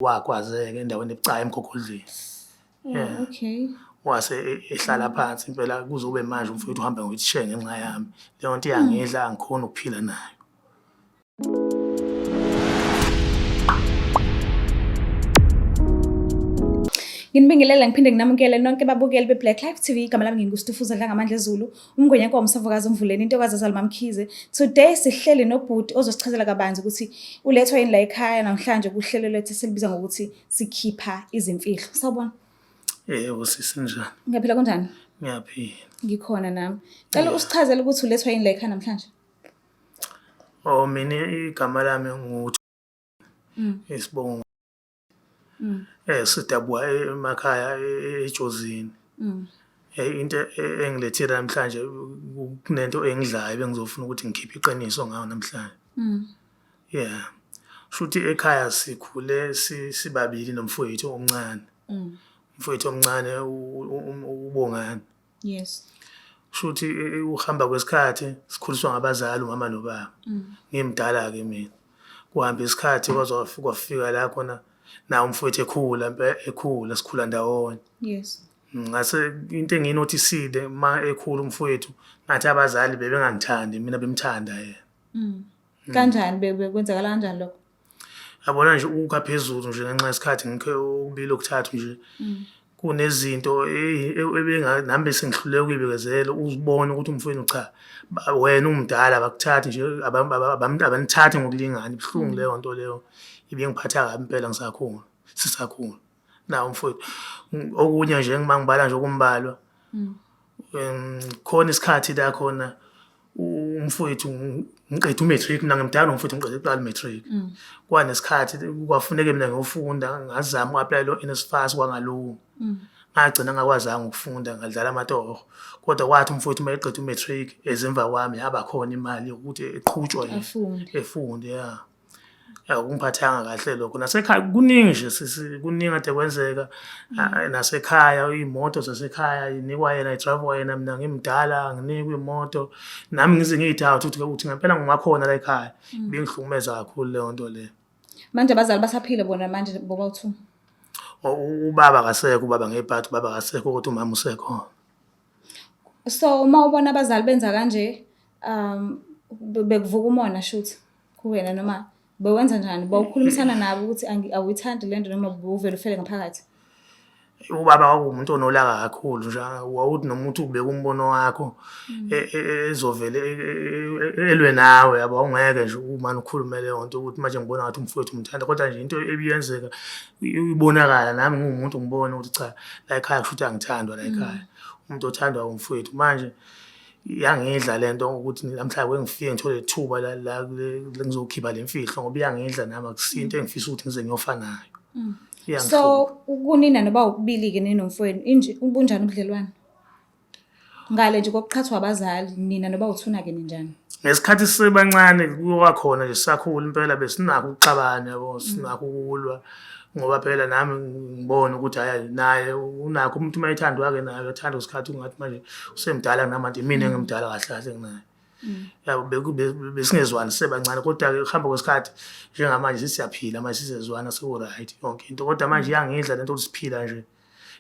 wakwazeke endaweni ebucayi emgogolweni. Okay. Wase ehlala phansi impela kuzobe manje umfowethu uhamba ngithi ngenxa yami leyo nto iyangidla angikhona ukuphila nayo. Nginibingelela ngiphinde nginamukele nonke babukeli beBlaqlife TV. Igama lami nginguStufuza Dlangamandla Zulu, umngwenya kwamsavokazi umvuleni intokazi zalimamkhize. Today sihleli nobhuti ozosichazela kabanzi ukuthi ulethwa yini la ekhaya namhlanje kuhlelo lethu silibiza ngokuthi sikhipha izimfihlo. Sawubona. Yebo sisi njani? Ngiyaphila kanjani? Ngiyaphila. Ngikhona nami. Cela usichazele ukuthi ulethwa yini la ekhaya namhlanje. Mina igama lami Isibongo. Sidabwa emakhaya eJozini. Into engilethile namhlanje kunento engidlayo bengizofuna ukuthi ngikhiphe iqiniso ngayo namhlanje. Shuthi ekhaya sikhule sibabili nomfowethu omncane. Umfowethu omncane ubongani. Yes. Shuthi uhamba kwesikhathi sikhuliswa ngabazali umama nobaba. Ngimdala ke mina. Kuhamba isikhathi kwafika la khona na umfowethu ekhula sikhula ndawonye. Yes. Ngase into enginotisile ma ekhula umfowethu ngathi abazali bebengangithandi mina bemthanda yena. Kanjani bekwenzakala kanjani lokho? Yabona nje ukha phezulu nje ngenxa yesikhathi ngikhe ukubili okuthathu nje. Kunezinto nami bese ngihluleka ukuyibekezela uzibone ukuthi umfowethu cha wena umdala bakuthathi nje abanithathi ngokulingana ibhlungu leyo nto leyo ibingiphatha kabi impela ngisakhona sisakhona na umfowethu okunye nje ngibangibala nje okumbalwa khona isikhathi la khona umfowethu ngiqeda umatric mina ngimdala umfowethu ngiqeda iqala matric kwanesikhathi kwafuneka mina ngiyofunda ngazama uku-apply lo NSFAS kwangalowo ngagcina ngakwazanga ukufunda ngadlala amatoho kodwa kwathi umfowethu mayeqeda umatric ezemva kwami yaba khona imali yokuthi eqhutshwa efunde akungiphathanga kahle lokho nasekhaya kuningi nje kuningi ade kwenzeka nasekhaya imoto zasekhaya inikwa yena idriver yena mina ngimdala nginikwa imoto nami ngize ngiyithatha ukuthi ngempela ngingakhona la ekhaya bengihlukumeza kakhulu leyo nto le. Manje abazali basaphila bona manje bobawu2? Ubaba akasekho ubaba ngebhathi ubaba akasekho kodwa umama usekhona. So uma ubona abazali benza kanje bekuvuka umona shoot kuwena noma bewenza njani bawukhulumisana nabo ukuthi awuyithandi lento noma buvele ufele ngaphakathi? Ubaba wakumuntu onolaka kakhulu nje wawuthi noma uthi ubeka umbono wakho ezovele elwe nawe yabo ungeke nje umani ukhulume leyo nto ukuthi manje ngibona ngathi umfowethu umthanda kodwa nje into ebiyenzeka ibonakala nami ngumuntu ngibona ukuthi cha la ekhaya kushuthi angithandwa la ekhaya umuntu othandwa umfowethu manje yangidla lento ukuthi namhlanje kwengifike ngithole ithuba la ngizokhipha lemfihlo ngoba iyangidla nami akusinto engifisa ukuthi ngize ngiyofa nayo. So ukunina noba ukubili ke ninomfowenu ubunjani ubudlelwane ngale nje kokuqhathwa abazali nina noba uthuna ke ninjani? Ngesikhathi sisebancane kuwa khona nje sakhula impela besinakho ukuxabana yabo sinakho ukulwa ngoba phela nami ngibona ukuthi hayi naye unakho umuntu mayithandwa ke naye uyathanda isikhathi ungathi manje usemdala namanje mina engimdala kahle kahle kunaye. Yabo besingezwani sisebancane kodwa ke kuhamba kwesikhathi njengamanje siyaphila manje sisezwana so right yonke into kodwa manje iyangidla lento ukuthi siphila nje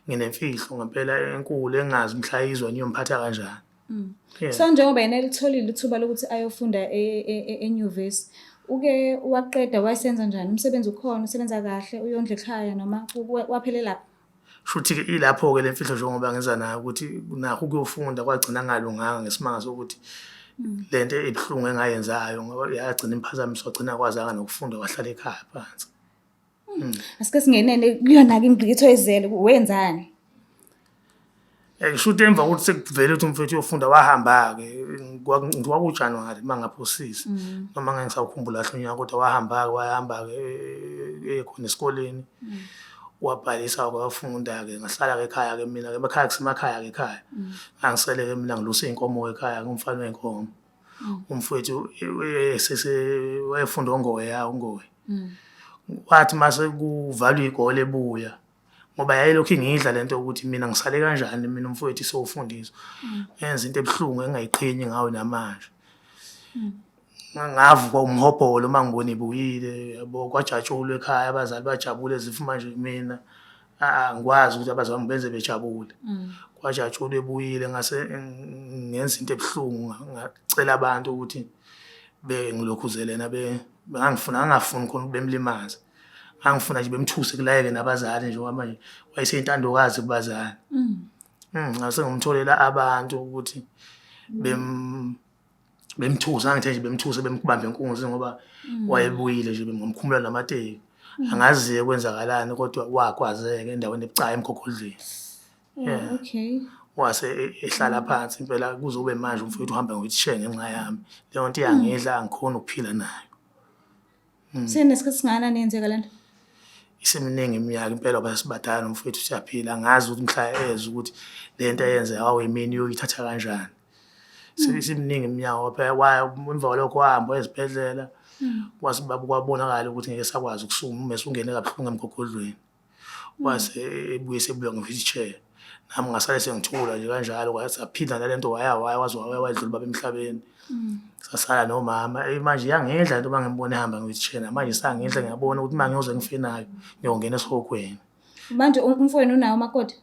nginemfihlo ngempela enkulu engazi mhlayizwa niyomphatha kanjani. So njengoba yena elitholile ithuba lokuthi ayofunda enyuvesi uke waqeda wayesenza njani umsebenzi ukhona usebenza kahle uyondla ekhaya noma waphelela lapha? Futhi ke ilapho ke lemfihlo njengoba ngenza nayo ukuthi nakho ukuyofunda kwagcina ngalunganga ngesimanga sokuthi lento ebhlungu engayenzayo ngoba yagcina imphazamisa wagcina kwazanga nokufunda wahlala ekhaya phansi. Asike singenene kuyona ke imbikitho ezele wenzani? Kushuthi emva kokuthi sekuvele ukuthi umfowethu uyofunda wahamba ke kwakuJanuary mangaphosisi noma ngeke ngisawukhumbula kahle unyaka kodwa wahamba ke khona esikoleni wabhalisa wafunda ke ngahlala ke ekhaya ke mina ke emakhaya kusemakhaya ke ekhaya angisele ke mina ngiluse inkomo ekhaya ngumfana wenkomo umfowethu wayefunda ongowe wathi mase kuvalwa igole ebuya ngoba yayilokhu ingidla lento ukuthi mina ngisale kanjani mina umfowethu sowufundiswa ngenza into ebhlungu engayiqhenyi ngayo namanje ngavuka umhobholo mangibona ibuyile yabo kwajatshulwa ekhaya abazali bajabule ezifu manje mina angikwazi ukuthi abazali bami benze bejabule kwajatshulwa ebuyile ngase ngenza into ebuhlungu ngacela abantu ukuthi bengilokhuzelena ngangifuni khona bemlimaza ngangifuna nje bemthuse kulayeke nabazali njengoba manje wayeseyintandokazi kubazali ngase ngimtholela abantu ukuthi bemthusa ngithe nje bemthuse bembambe inkunzi ngoba wayebuyile nje ngomkhumula namateki angazi kwenzakalani kodwa wakwazeke endaweni ebucayi emgogolweni Okay. wase ehlala phansi impela kuzobe manje umfowethu uhamba ngokuthishe ngenxa yami leyo nto iyangidla angikhona ukuphila nayo Senesikhathi singana niyenzeka lento? iseminingi iminyaka impela basibadala nomfowethu siyaphila ngazi ukuthi mhla eze ukuthi lento eyenze yimini uyoyithatha kanjani seminingi iminyaka phela emva kwalokho wahamba ezibhedlela kwabonakala ukuthi ngeke sakwazi ukusuma mase ungene kabuhlungu emgogodlweni wase ebuye sebuya nge-wheelchair nami ngasale sengithula nje kanjalo kwasaphinda nalento wayedlula baba emhlabeni sasala nomama manje yangidla into mangibona ehamba nge-wheelchair manje sangidla ngiyabona ukuthi mangiyoze ngifenayo ngiyongena esihokweni Manje umfowenu unayo umakoti?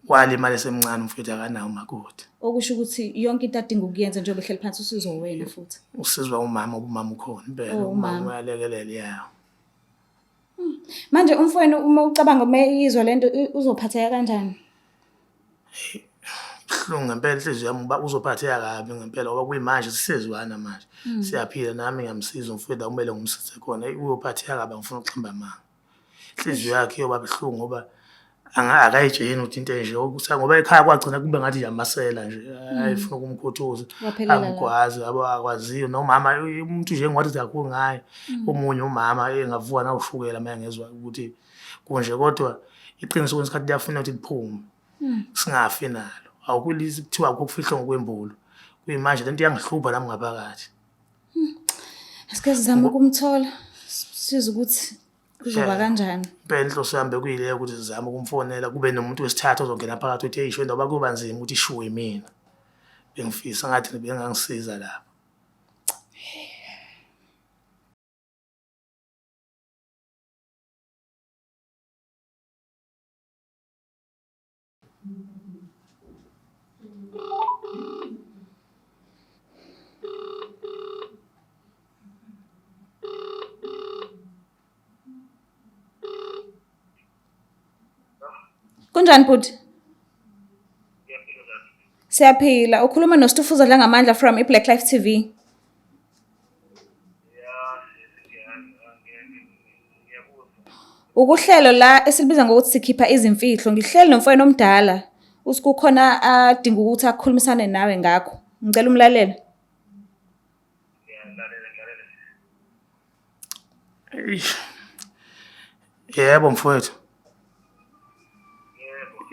walimala esemncane umfowethu akanawo umakoti Okusho ukuthi yonke into adinga ukuyenza njengoba ehleli phansi usizwa wena futhi. usizwa umama ukhona impela umama uyalekelela yawo Manje umfowenu uma ucabanga umeyizwa lento uzophatheka kanjani? Buhlungu ngempela inhliziyo yami uzophatheka kabi ngempela ngoba kuyimanje sisezwana manje siyaphila nami ngiyamsiza umfowethu akumele ngimsize khona uyophatheka kabi ngifuna ukuxamba amanga inhliziyo yakhe yoba buhlungu ngoba akayitsheni ukuthi into enje ngoba ekhaya kwagcina kube ngathi nje amasela nje ayifuna ukumkhuthuza angikwazi akwaziyo nomama umuntu nje ngwathi kakhulu ngaye omunye umama engavuka nawushukela manje ngezwe ukuthi kunje kodwa iqiniso kwesikhathi liyafuna ukuthi liphume singafi nalo awukulisi kuthiwa ukufihla ngokwembulo kuyimanje lento iyangihlupha nami ngaphakathi asike sizama ukumthola size ukuthi kuzoba kanjani impela inhloso yami bekuyile ukuthi sizame ukumfonela kube nomuntu wesithathu ozongena phakathi uthi eyisho ngoba kuba nzima ukuthi ishuwe mina bengifisa ngathi bengangisiza lapha Kunjani bhuti? Siyaphila. Ukhuluma noStufuza Dlangamandla from iBlaqlife TV. Ukuhlelo la esilibiza ngokuthi sikhipha izimfihlo. Ngihleli nomfowenu omdala. Usikukhona adinga ukuthi akhulumisane nawe ngakho. Ngicela umlalela. Yebo mfowethu.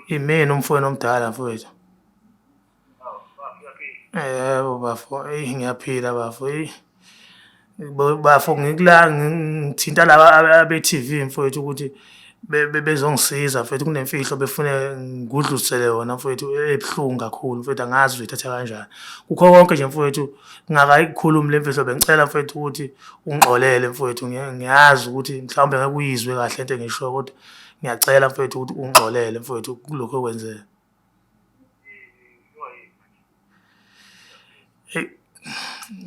Imini umfowenu omdala mfowethu. Yebo bafo, ngiyaphila bafo. Bafo ngithinta laba be-TV mfowethu ukuthi bezongisiza mfowethu kunemfihlo befune ngikudlulisele yona mfowethu ebuhlungu kakhulu mfowethu angazi uzuyithatha kanjani. Kukho konke nje mfowethu ngingakayikhulumi le mfihlo bengicela mfowethu ukuthi ungixolele mfowethu ngiyazi ukuthi mhlawumbe ngeke uyizwe kahle into engisho kodwa ngiyacela mfowethu ukuthi ungixolele mfowethu kulokho okwenzeka.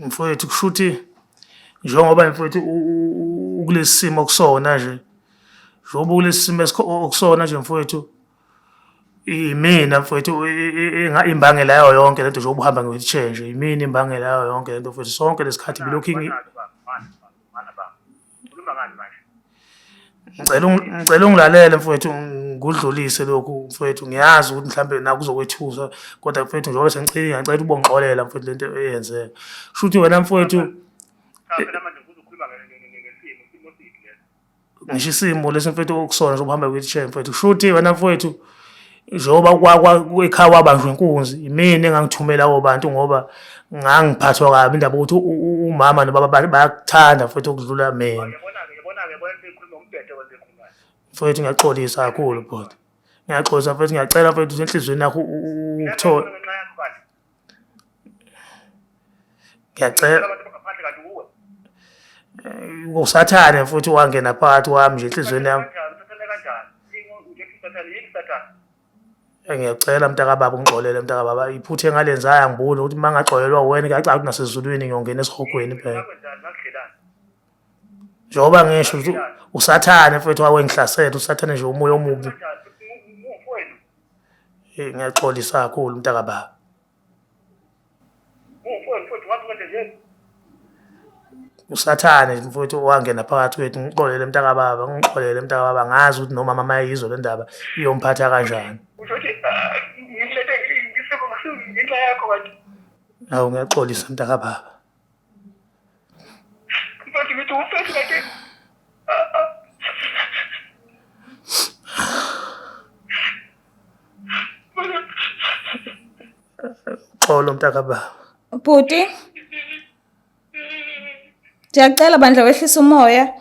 Mfowethu kushuthi njengoba mfowethu ukulesi simo kusona nje njengoba kulesi simo okusona nje mfowethu imina mfowethu imbangela yayo yonke lento njengoba uhamba nge-wheelchair nje imina imbangela yayo yonke lento mfowethu sonke lesikhathi bilokhu ngicela ungilalele mfowethu ngudlulise lokhu mfowethu ngiyazi ukuthi mhlambe naku kuzokwethusa kodwa mfowethu njengoba sengicela ngicela ubongixolela mfowethu lento eyenzeka shuthi wena mfowethu ngisho isimo lesi mfowethu okusona njengoba uhamba nge-wheelchair mfowethu shuthi wena mfowethu njengoba ekhaya wabanjwa inkunzi imini engangithumela abo bantu ngoba ngangiphathwa kabi indaba ukuthi umama nobaba bayakuthanda mfowethu okudlula mina mfowethu ngiyaxolisa kakhulu bhuti ngiyaxolisa mfowethu ngiyacela mfowethu enhlizweni yakho ukuthola ngiyacela Usathane futhi wangena phakathi wami nje enhlizweni yami. Ngiyacela mntakababa ungixolele mntakababa iphuthe engalenzaya ngibule ukuthi mangaxolelwa wena kuyacaca ukuthi nasezulwini ngiyongena esihogweni phela. Njengoba ngisho ukuthi usathane mfethu wawengihlasela usathane nje umoya omubi. Ngiyaxolisa kakhulu mntakababa. Usathane mfowethu wangena phakathi kwethu ngixolele mntakababa ngazi ukuthi noma mama yayizwa le ndaba iyomphatha kanjani. Hawu ngiyaxolisa mntakababa. Xolo mntakababa. Bhuti, ngiyacela bandla wehlisa umoya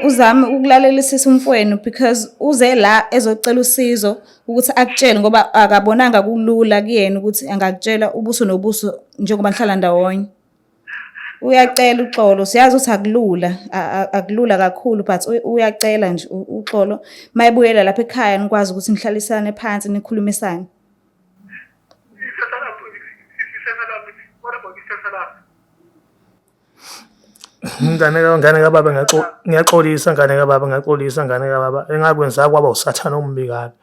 uzame ukulalelisisa umfwenu because uze la ezocela usizo ukuthi akutshele ngoba akabonanga kulula kuyena ukuthi angakutshela ubuso nobuso njengoba nihlala ndawonye. Uyacela uxolo siyazi ukuthi akulula kakhulu but uyacela nje uxolo mayibuyela lapha ekhaya nikwazi ukuthi nihlalisane phansi nikhulumisane. Ngane kababa ngiyaxolisa ngane kababa engakwenza kwaba usathana ombi kabi.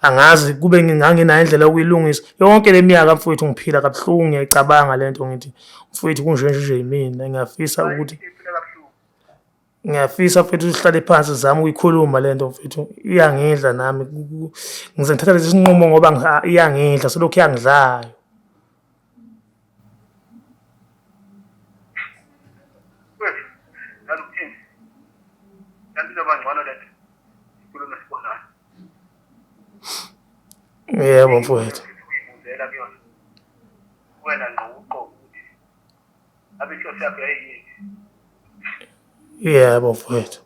Angazi kube nginganginayo indlela yokuyilungisa yonke leminyaka mfowethu ngiphila kabuhlungu ngiyacabanga lento ngithi mfowethu kunjenje yimina ngiyafisa mfowethu uhlale phansi zami ukuyikhuluma lento mfowethu iyangidla nami ngize ngithatha lezi sinqumo ngoba iyangidla selokhu yangidlayo. Yebo mfowethu. Yebo mfowethu.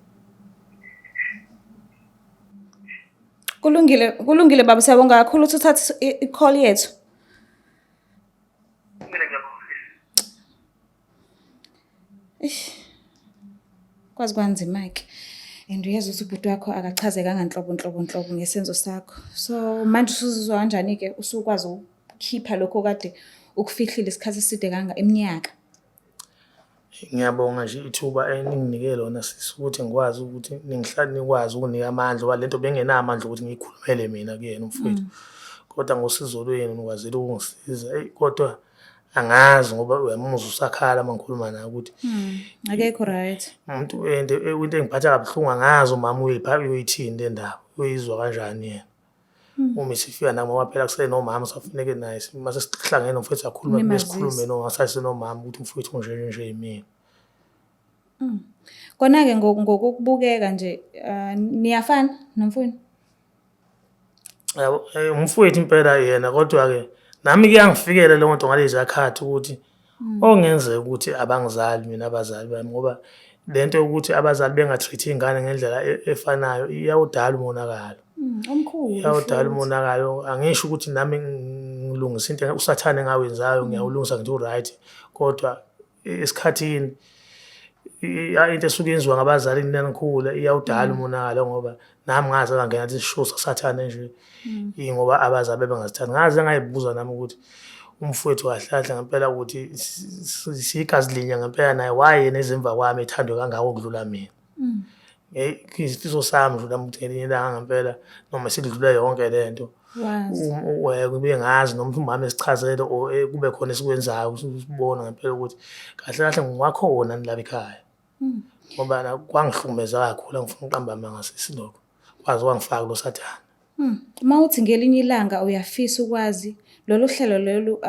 Kulungile baba siyabonga kakhulu ukuthi uthathe i-call yethu. Kwazi kwanzima ke. And uyeza ukuthi ubhuti wakho akachazekanga nhlobo ngesenzo sakho. So manje usuzizwa kanjani ke usukwazi ukukhipha lokho kade ukufihlile isikhathi eside kanga eminyaka? Ngiyabonga nje ithuba eninginike lona sisi ukuthi ngikwazi ukuthi ningihlale nikwazi ukunika amandla ngoba lento bengenamandla ukuthi ngiyikhulumele mina kuyena umfowethu. Kodwa ngosizo lwenu nikwazile ukungisiza. Kodwa angazi ngoba uyamuzwa usakhala mangikhuluma naye ukuthi Akekho right. umuntu into engiphatha kabuhlungu angazi umama uyoyithini le ndaba uyizwa kanjani yena. Uma sifika nami ngoba phela kusenomama safuneke naye mase sihlangene nomfowethu akhuluma besikhulume nongasase nomama ukuthi umfowethu kunjenje yimina. Kona ke ngokubukeka nje niyafana nomfowenu? Yabo umfowethu impela yena kodwa ke nami kuyangifikela le nto ngalezi akhathi ukuthi ongenzeka ukuthi abangizali mina abazali bami ngoba lento ukuthi abazali bengatreat ingane ngendlela efanayo iyawudala umonakalo. Omkhulu. Iyawudala umonakalo angisho ukuthi nami ngilungisa into usathane ngawenzayo ngiyawulungisa ngithi right kodwa esikhathini into esuke yenziwa ngabazali nanikhula iyawudala umonakalo ngoba nami ngaze ngangena athi sisho sathane nje ngoba abazali bengazithandi ngaze ngayibuza nami ukuthi umfowethu kahlahla ngempela ukuthi sigazi linye ngempela naye waye nezimva kwami ethandwe kangako ukudlula mina. Isifiso sami nje nami ngelinye ilanga ngempela noma sikudlula yonke lento. Kube ngazi noma umama esichazele kube khona esikwenzayo usibona ngempela ukuthi kahle kahle ngwakhona nilapha ekhaya. Ngoba kwangihlukumeza kakhulu angifuna uqamba amanga sesilokho kwazi kwangifaka lo sathana. Uma uthi ngelinye ilanga uyafisa ukwazi lolu hlelo lolu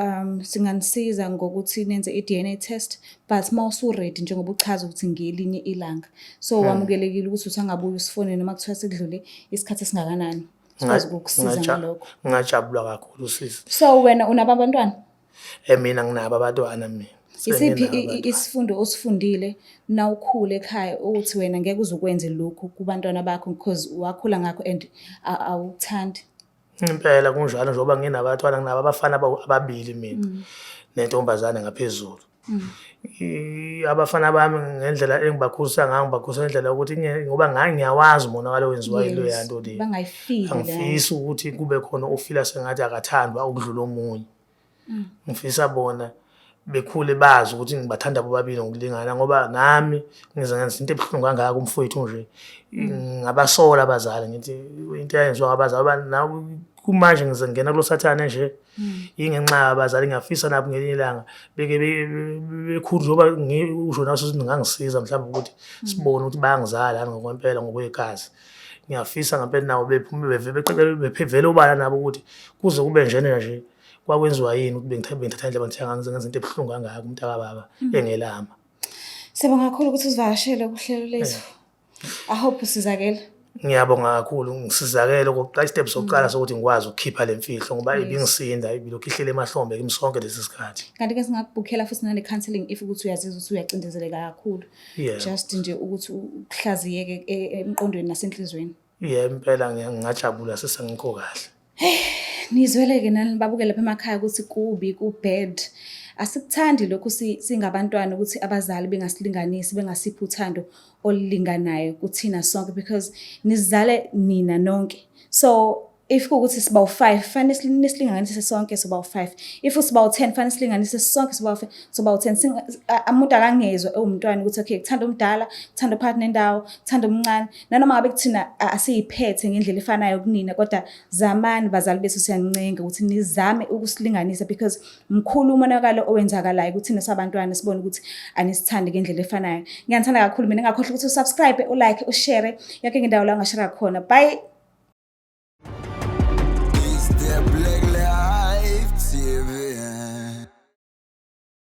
singanisiza ngokuthi nenze i-DNA test but mawusu ready njengoba uchaza ukuthi ngelinye ilanga so wamukelekile ukuthi usangabuya usifone noma kuthiwa sekudlule isikhathi esingakanani sikwazi ukukusiza ngalokho. Ngajabula kakhulu sisi. So wena unaba abantwana? Mina nginabo abantwana mina. Isiphi isifundo osifundile na ukhule ekhaya ukuthi wena ngeke uzukwenze lokho kubantwana bakho because wakhula ngakho and awukuthandi? Impela kunjalo njengoba nginabatwana nginabo abafana ababili mina nentombazane ngaphezulu. Abafana bami ngendlela engibakhulisa ngayo ngibakhulisa ngendlela yokuthi ngoba ngiyawazi umonakalo owenziwa yileyo nto le. Angifisi ukuthi kube khona ofila sengathi akathandwa ukudlula omunye. Ngifisa bona bekhule bazi ukuthi ngibathanda bobabili ngokulingana ngoba nami ngenza into ebuhlungu kangaka umfowethu nje ngabasola abazali ngithi into eyenziwa abazali nawe kumanje ngizongena kulo sathane nje ingenxa abazali ngiyafisa nabo ngelinye ilanga beke bekhulu njoba usho naso ngangisiza mhlawumbe ukuthi sibone ukuthi bayangizala ngokwempela ngokwegazi. Ngiyafisa ngempela nawo bephume bevele ubala nabo ukuthi kuze kube njena nje kwakwenziwa yini ukuthi bengithatha indlela bangithi ngenza into ebuhlungu kangaka umntaka baba engelama. Sibonga kakhulu ukuthi usivakashele kuhlelo lethu. I hope usizakele. Ngiyabonga kakhulu ngisizakele okokuqala step sokuqala sokuthi ngikwazi ukukhipha lemfihlo ngoba ibingisinda ibilokhu ihlele emahlombe kimsonke lesi sikhathi. Kanti ke singakubukhela futhi nane counseling if ukuthi uyazizwa ukuthi uyacindezeleka kakhulu. Just nje ukuthi uhlaziyeke emqondweni nasenhlizweni. Impela ngiyajabula sesengikho kahle. Nizweleke nani babukele lapha emakhaya ukuthi kubi ku-bad. Asikuthandi lokhu singabantwana ukuthi abazali bengasilinganisi bengasiphi uthando olulinganayo kuthina sonke because nizale nina nonke. So if kuukuthi siba u5 fanele silinganisise sonke soba u5. If usiba u10 fanele silinganisise sonke soba u10. Umuntu akangezwe ewumntwana ukuthi okay kuthanda umdala, kuthanda phakathi nendawo, kuthanda umncane. Nanoma ngabe kuthina asiyiphethe ngendlela efanayo kunina kodwa zamani bazali bethu siyancenga ukuthi nizame ukusilinganisa because mkhulu umonakalo owenzakalayo ukuthi thina sabantwana sibone ukuthi anisithandi ngendlela efanayo. Ngiyanthanda kakhulu mina ngakhohle ukuthi usubscribe, ulike, ushare yonke indawo la ungashare khona. Bye.